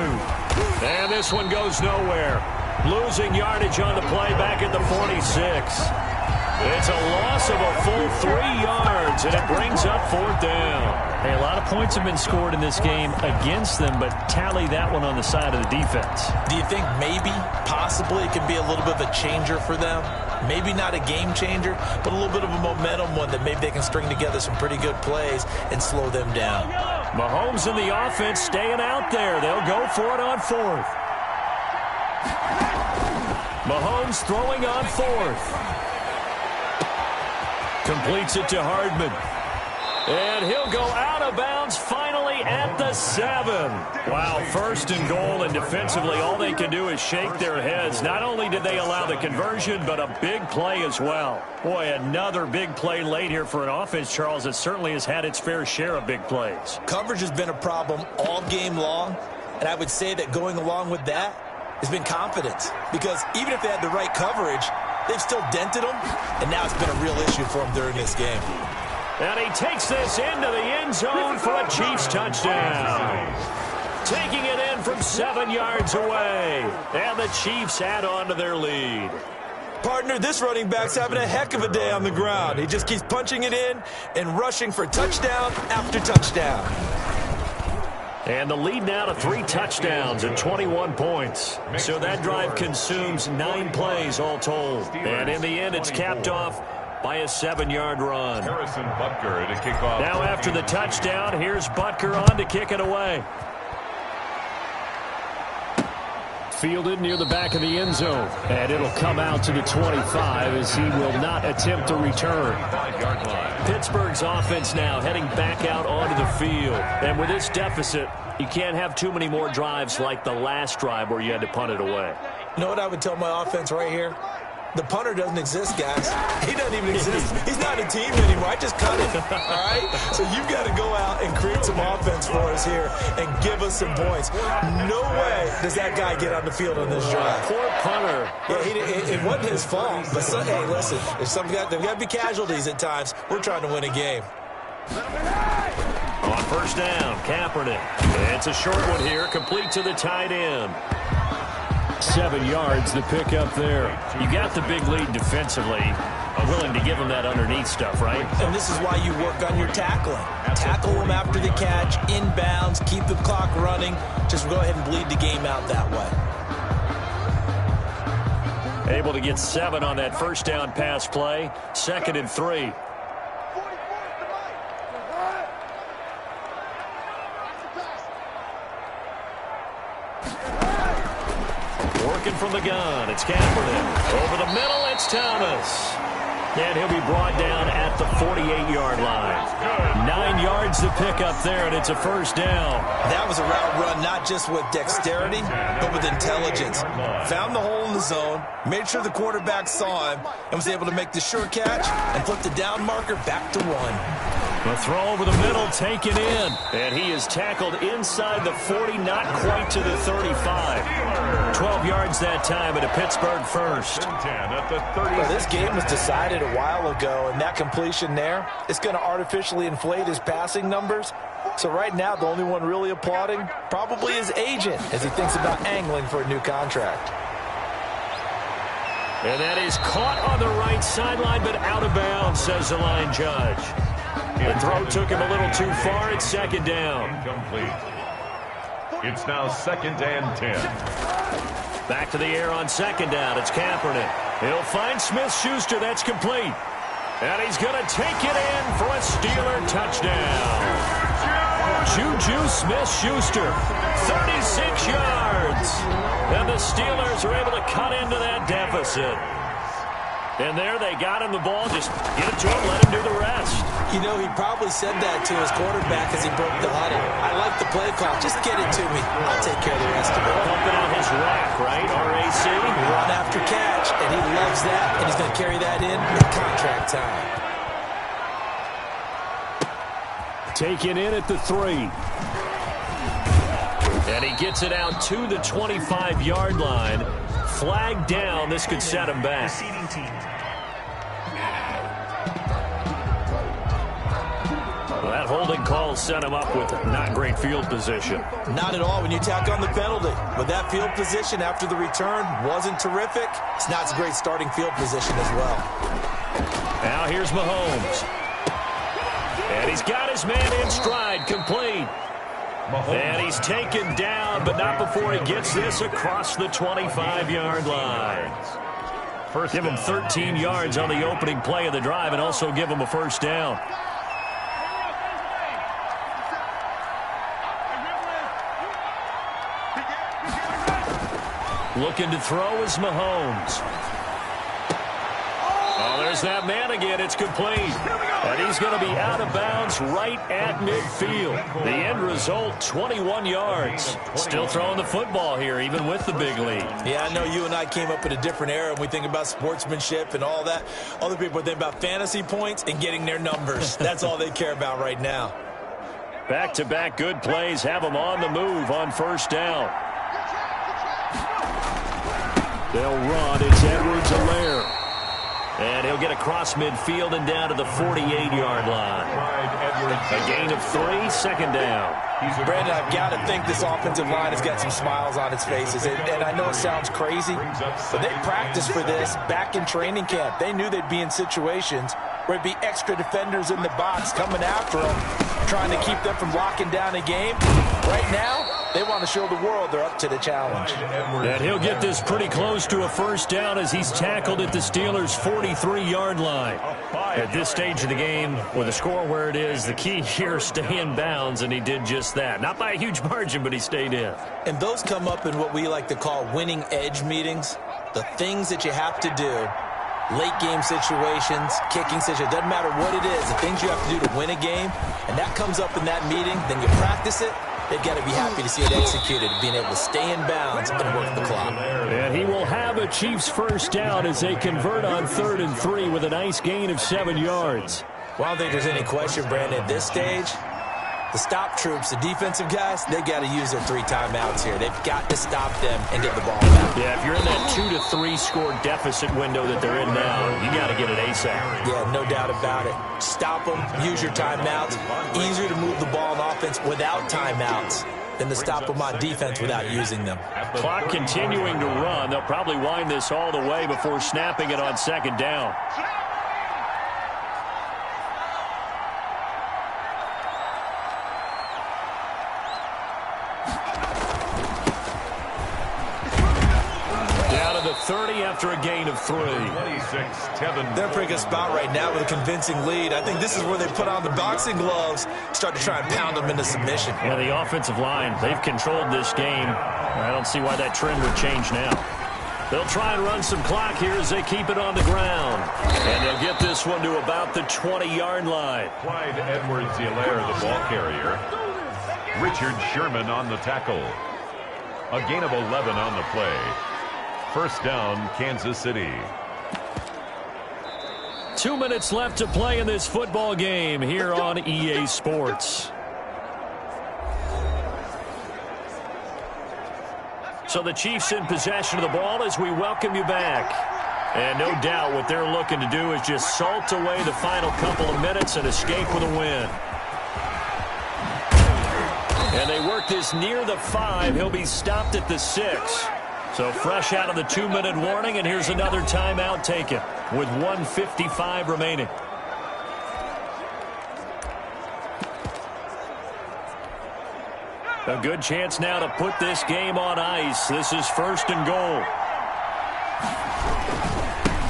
And this one goes nowhere. Losing yardage on the play back at the 46. It's a loss of a full 3 yards, and it brings up 4th down. Hey, a lot of points have been scored in this game against them, but tally that one on the side of the defense. Do you think maybe, possibly, it can be a little bit of a changer for them? Maybe not a game changer, but a little bit of a momentum one that maybe they can string together some pretty good plays and slow them down. Mahomes and the offense staying out there. They'll go for it on 4th. Mahomes throwing on 4th. Completes it to Hardman. And he'll go out of bounds finally at the 7. Wow, 1st and goal, and defensively all they can do is shake their heads. Not only did they allow the conversion, but a big play as well. Boy, another big play late here for an offense, Charles, that certainly has had its fair share of big plays. Coverage has been a problem all game long, and I would say that going along with that has been confidence. Because even if they had the right coverage, they've still dented them, and now it's been a real issue for them during this game. And he takes this into the end zone for a Chiefs touchdown. Taking it in from 7 yards away. And the Chiefs add on to their lead. Partner, this running back's having a heck of a day on the ground. He just keeps punching it in and rushing for touchdown after touchdown. And the lead now to 3 touchdowns and 21 points. So that drive consumes 9 plays all told. And in the end, it's capped off by a 7-yard run. Harrison Butker to kick off. Now after the touchdown, here's Butker on to kick it away. Fielded near the back of the end zone. And it'll come out to the 25 as he will not attempt to return. 5-yard line. Pittsburgh's offense now heading back out onto the field. And with this deficit, you can't have too many more drives like the last drive where you had to punt it away. You know what I would tell my offense right here? The punter doesn't exist, guys. He doesn't even exist. He's not a team anymore. I just cut him, all right? So you've got to go out and create some offense for us here and give us some points. No way does that guy get on the field on this drive. Poor punter. Yeah, it wasn't his fault. But, hey, listen, there's got to be casualties at times. We're trying to win a game. On first down, Kaepernick. It's a short one here, complete to the tight end. 7 yards, the pickup there. You got the big lead defensively. Willing to give them that underneath stuff, right? And this is why you work on your tackling. Tackle them after the catch, inbounds, keep the clock running. Just go ahead and bleed the game out that way. Able to get 7 on that first down pass play. 2nd and 3. Working from the gun, it's Kaepernick. Over the middle, it's Thomas. And he'll be brought down at the 48-yard line. 9 yards to pick up there, and it's a first down. That was a route run, not just with dexterity, but with intelligence. Found the hole in the zone, made sure the quarterback saw him, and was able to make the sure catch and flip the down marker back to 1. The throw over the middle, taken in. And he is tackled inside the 40, not quite to the 35. 12 yards that time, and a Pittsburgh first. 10 at the 30. Well, this game was decided a while ago, and that completion there is going to artificially inflate his passing numbers. So right now, the only one really applauding probably his agent as he thinks about angling for a new contract. And that is caught on the right sideline, but out of bounds, says the line judge. The throw took him a little too far. It's second down. Incomplete. It's now 2nd and 10. Back to the air on second down. It's Kaepernick. He'll find Smith-Schuster. That's complete. And he's going to take it in for a Steeler touchdown. Juju Smith-Schuster, 36 yards. And the Steelers are able to cut into that deficit. And there they got him the ball. Just get it to him, let him do the rest. You know, he probably said that to his quarterback as he broke the huddle. I like the play call. Just get it to me. I'll take care of the rest of it. Pumping out his rack, right? RAC. Run after catch, and he loves that. And he's going to carry that in contract time. Taken in at the 3. And he gets it out to the 25-yard line. Flag down. This could set him back. Well, that holding call set him up with not great field position. Not at all when you tack on the penalty. But that field position after the return wasn't terrific. It's not a great starting field position as well. Now here's Mahomes. And he's got his man in stride, complete. And he's taken down, but not before he gets this across the 25-yard line. Give him 13 yards on the opening play of the drive and also give him a first down. Looking to throw is Mahomes. Oh, there's that man again. It's complete. And he's going to be out of bounds right at midfield. The end result, 21 yards. Still throwing the football here, even with the big lead. Yeah, I know you and I came up in a different era, and we think about sportsmanship and all that. Other people think about fantasy points and getting their numbers. That's all they care about right now. Back-to-back good plays have them on the move on first down. They'll run. It's Edwards-Helaire. And he'll get across midfield and down to the 48-yard line. A gain of 3, second down. Brandon, I've got to think this offensive line has got some smiles on its faces. And I know it sounds crazy, but they practiced for this back in training camp. They knew they'd be in situations where it'd be extra defenders in the box coming after them, trying to keep them from locking down a game. Right now, they want to show the world they're up to the challenge. And he'll get this pretty close to a first down as he's tackled at the Steelers' 43-yard line. At this stage of the game, with the score where it is, the key here, stay in bounds, and he did just that. Not by a huge margin, but he stayed in. And those come up in what we like to call winning edge meetings. The things that you have to do, late game situations, kicking situations, doesn't matter what it is, the things you have to do to win a game, and that comes up in that meeting, then you practice it. They've got to be happy to see it executed, being able to stay in bounds and work the clock. And he will have a Chiefs first down as they convert on 3rd and 3 with a nice gain of 7 yards. Well, I don't think there's any question, Brandon, at this stage, the stop troops, the defensive guys, they got to use their 3 timeouts here. They've got to stop them and get the ball back. Yeah, if you're in that 2 to 3 score deficit window that they're in now, you got to get it ASAP. Yeah, no doubt about it. Stop them, use your timeouts. Easier to move the ball on offense without timeouts than to stop them on defense without using them. Clock continuing to run. They'll probably wind this all the way before snapping it on second down. Down to the 30 after a gain of 3. 26-7. They're in a pretty good spot right now with a convincing lead. I think this is where they put on the boxing gloves, start to try and pound them into submission. Yeah, the offensive line, they've controlled this game. I don't see why that trend would change now. They'll try and run some clock here as they keep it on the ground. And they'll get this one to about the 20-yard line. Clyde Edwards-Helaire, the ball carrier. Richard Sherman on the tackle. A gain of 11 on the play. First down, Kansas City. 2 minutes left to play in this football game here on EA Sports. So the Chiefs in possession of the ball as we welcome you back. And no doubt what they're looking to do is just salt away the final couple of minutes and escape with a win. And they work this near the 5. He'll be stopped at the 6. So fresh out of the 2-minute warning, and here's another timeout taken with 1:55 remaining. A good chance now to put this game on ice. This is 1st and goal.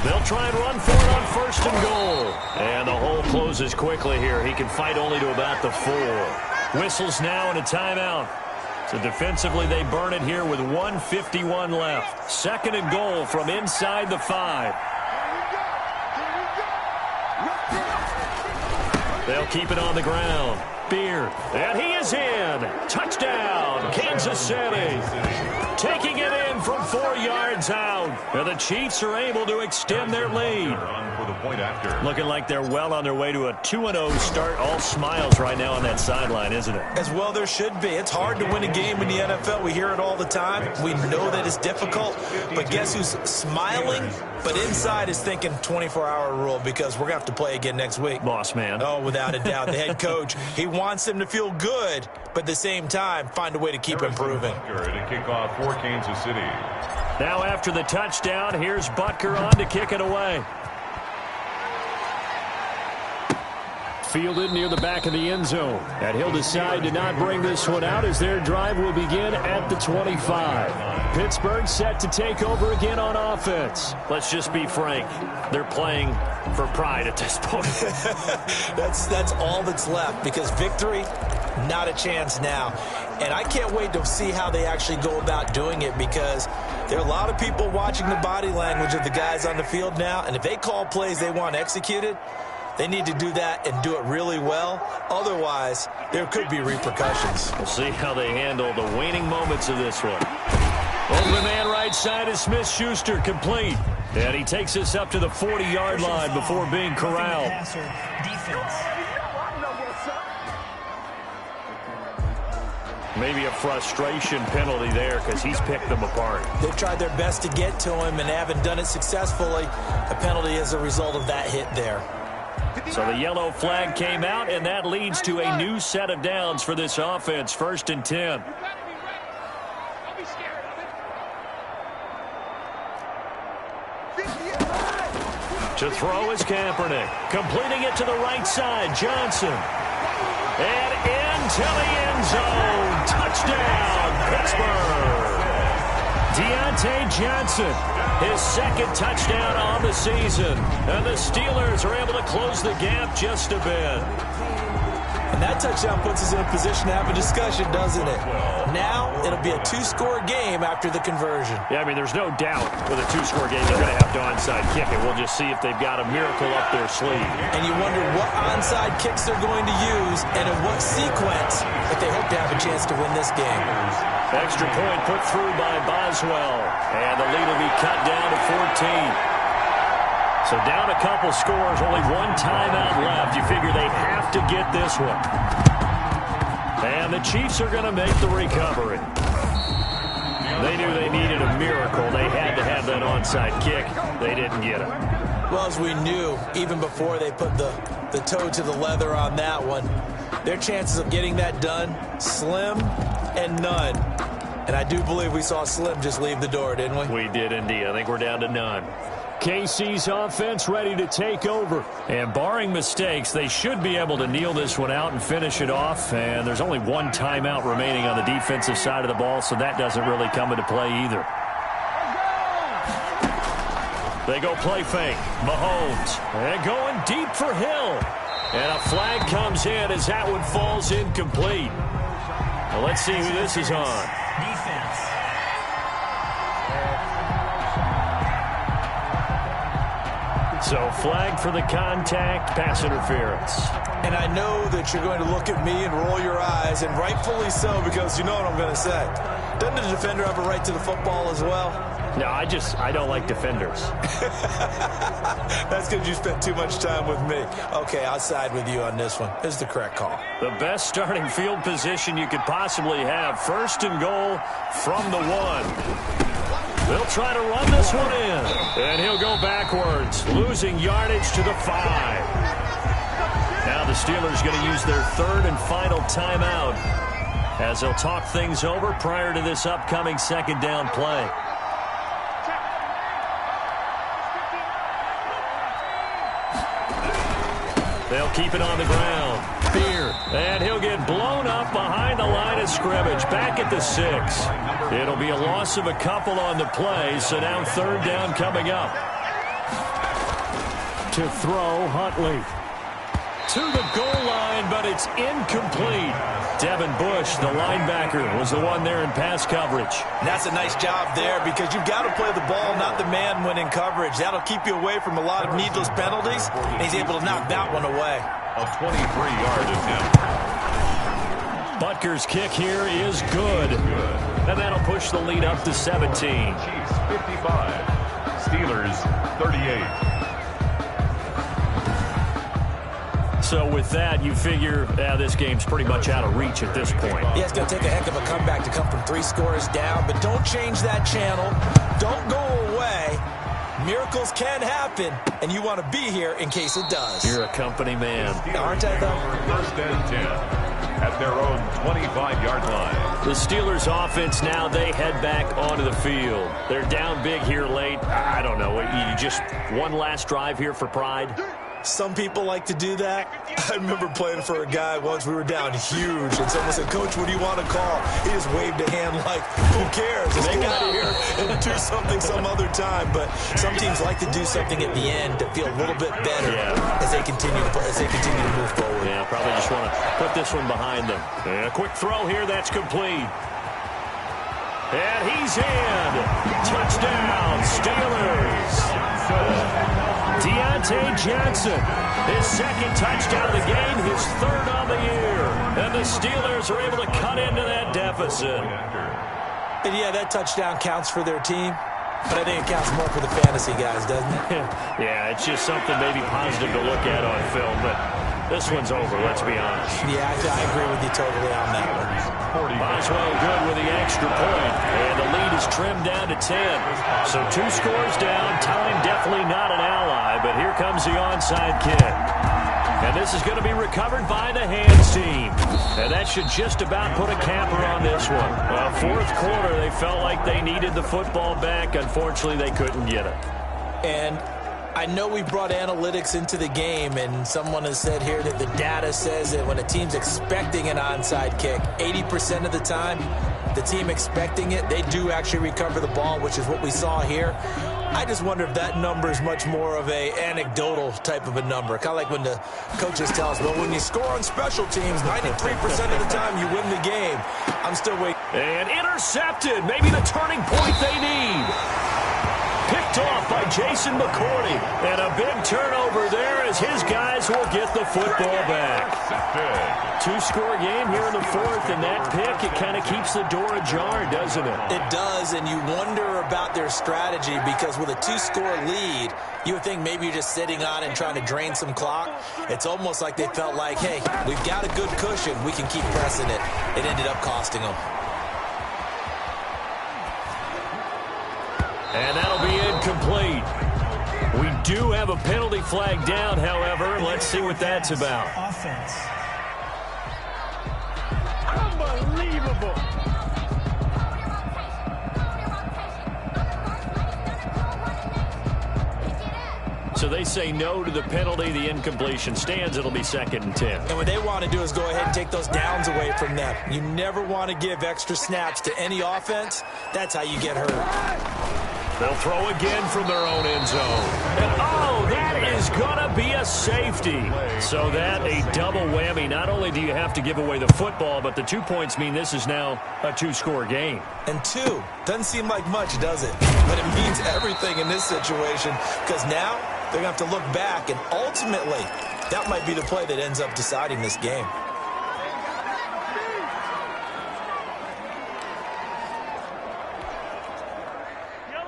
They'll try and run for it on 1st and goal. And the hole closes quickly here. He can fight only to about the 4. Whistles now and a timeout. So defensively, they burn it here with 1:51 left. 2nd and goal from inside the 5. They'll keep it on the ground. Beard. And he is in. Touchdown, Kansas City. Taking it in from 4 yards out. And the Chiefs are able to extend their lead. Looking like they're well on their way to a 2-0 start. All smiles right now on that sideline, isn't it? As well there should be. It's hard to win a game in the NFL. We hear it all the time. We know that it's difficult. But guess who's smiling? But inside is thinking 24-hour rule because we're going to have to play again next week. Boss man. Oh, without a doubt. The head coach, he wants them to feel good, but at the same time, find a way to keep improving. To kick off for Kansas City. Now after the touchdown, here's Butker on to kick it away. Fielded near the back of the end zone. And he'll decide to not bring this one out as their drive will begin at the 25. Pittsburgh set to take over again on offense. Let's just be frank. They're playing for pride at this point. That's all that's left because victory, not a chance now. And I can't wait to see how they actually go about doing it because there are a lot of people watching the body language of the guys on the field now. And if they call plays they want executed, they need to do that and do it really well. Otherwise, there could be repercussions. We'll see how they handle the waning moments of this one. Over the man right side is Smith-Schuster, complete. And he takes us up to the 40-yard line before being corralled. Maybe a frustration penalty there because he's picked them apart. They've tried their best to get to him and haven't done it successfully. A penalty as a result of that hit there. So the yellow flag came out, and that leads to a new set of downs for this offense. 1st and 10. To throw is Kaepernick. Completing it to the right side, Johnson. And into the end zone. Touchdown, Pittsburgh. Deontay Johnson, his 2nd touchdown on the season. And the Steelers are able to close the gap just a bit. And that touchdown puts us in a position to have a discussion, doesn't it? Now, it'll be a 2-score game after the conversion. Yeah, I mean, there's no doubt with a 2-score game they're going to have to onside kick it. We'll just see if they've got a miracle up their sleeve. And you wonder what onside kicks they're going to use and in what sequence if they hope to have a chance to win this game. Extra point put through by Boswell. And the lead will be cut down to 14. So down a couple scores, only one timeout left. You figure they have to get this one. And the Chiefs are going to make the recovery. They knew they needed a miracle. They had to have that onside kick. They didn't get it. Well, as we knew, even before they put the toe to the leather on that one, their chances of getting that done, slim and none. And I do believe we saw Slim just leave the door, didn't we? We did indeed. I think we're down to none. KC's offense ready to take over. And barring mistakes, they should be able to kneel this one out and finish it off. And there's only one timeout remaining on the defensive side of the ball, so that doesn't really come into play either. They go play fake. Mahomes. And going deep for Hill. And a flag comes in as that one falls incomplete. Well, let's see who this is on. Defense. So flag for the contact, pass interference. And I know that you're going to look at me and roll your eyes, and rightfully so, because you know what I'm going to say. Doesn't the defender have a right to the football as well? No, I don't like defenders. That's because you spent too much time with me. Okay, I'll side with you on this one. This is the correct call. The best starting field position you could possibly have. 1st and goal from the 1. They'll try to run this one in. And he'll go backwards, losing yardage to the 5. Now the Steelers going to use their 3rd and final timeout as they'll talk things over prior to this upcoming 2nd down play. They'll keep it on the ground. Beard. And he'll get blown up behind the line of scrimmage. Back at the 6. It'll be a loss of a couple on the play, so now 3rd down coming up. To throw, Huntley. To the goal line, but it's incomplete. Devin Bush, the linebacker, was the one there in pass coverage. And that's a nice job there because you've got to play the ball, not the man when in coverage. That'll keep you away from a lot of needless penalties, and he's able to knock that one away. A 23-yard attempt. Butker's kick here is good. And that'll push the lead up to 17. Chiefs 55. Steelers 38. So with that, you figure this game's pretty much out of reach at this point. Yeah, it's going to take a heck of a comeback to come from 3 scores down, but don't change that channel. Don't go away. Miracles can happen, and you want to be here in case it does. You're a company man. Aren't I, though? 1st and 10 at their own 25-yard line. The Steelers offense now, they head back onto the field. They're down big here late. I don't know. You just one last drive here for pride? Some people like to do that. I remember playing for a guy once. We were down huge, and someone said, "Coach, what do you want to call?" He just waved a hand like, "Who cares? Let's get out of here and do something some other time." But some teams like to do something at the end to feel a little bit better as they continue to move forward. Yeah, probably just want to put this one behind them. And a quick throw here, that's complete. And he's in. Touchdown, Steelers. Deontay Johnson, his 2nd touchdown of the game, his 3rd on the year. And the Steelers are able to cut into that deficit. And yeah, that touchdown counts for their team, but I think it counts more for the fantasy guys, doesn't it? Yeah, it's just something maybe positive to look at on film, but this one's over, let's be honest. Yeah, I agree with you totally on that one. Boswell good with the extra point, and the lead is trimmed down to 10. So 2 scores down, time definitely not an ally, but here comes the onside kick. And this is going to be recovered by the hands team. And that should just about put a capper on this one. Well, 4th quarter, they felt like they needed the football back. Unfortunately, they couldn't get it. And I know we brought analytics into the game, and someone has said here that the data says that when a team's expecting an onside kick, 80% of the time, the team expecting it, they do actually recover the ball, which is what we saw here. I just wonder if that number is much more of a anecdotal type of a number. Kind of like when the coaches tell us, well, when you score on special teams, 93% of the time you win the game. I'm still waiting. And intercepted. Maybe the turning point they need. Picked off by Jason McCourty. And a big turnover there as his guys will get the football back. 2-score game here in the 4th, and that pick, it kind of keeps the door ajar, doesn't it? It does, and you wonder about their strategy because with a 2-score lead, you would think maybe you're just sitting on and trying to drain some clock. It's almost like they felt like, hey, we've got a good cushion. We can keep pressing it. It ended up costing them. And that'll be incomplete. We do have a penalty flag down, however. Let's see what that's about. Offense. Unbelievable. So they say no to the penalty. The incompletion stands. It'll be 2nd and 10. And what they want to do is go ahead and take those downs away from them. You never want to give extra snaps to any offense. That's how you get hurt. They'll throw again from their own end zone. And, oh, that is going to be a safety. So that a double whammy. Not only do you have to give away the football, but the 2 points mean this is now a 2-score game. And 2 doesn't seem like much, does it? But it means everything in this situation because now they're going to have to look back, and ultimately that might be the play that ends up deciding this game.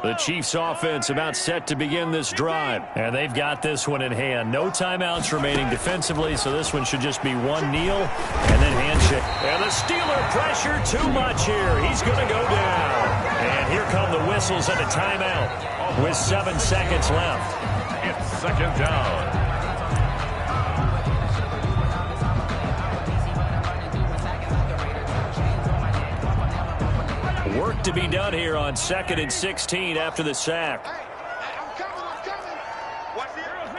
The Chiefs offense about set to begin this drive. And they've got this one in hand. No timeouts remaining defensively, so this one should just be one kneel and then handshake. And the Steeler pressure too much here. He's going to go down. And here come the whistles and a timeout with 7 seconds left. It's second down. Work to be done here on 2nd and 16 after the sack. Hey, I'm coming. Watch the arrows,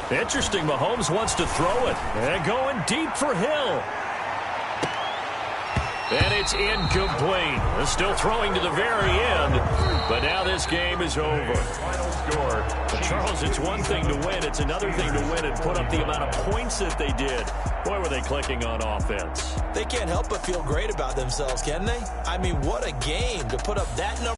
15. Interesting, Mahomes wants to throw it. And going deep for Hill. And it's incomplete. They're still throwing to the very end. But now this game is over. Final score. Charles, it's one thing to win. It's another thing to win and put up the amount of points that they did. Boy, were they clicking on offense. They can't help but feel great about themselves, can they? I mean, what a game to put up that number.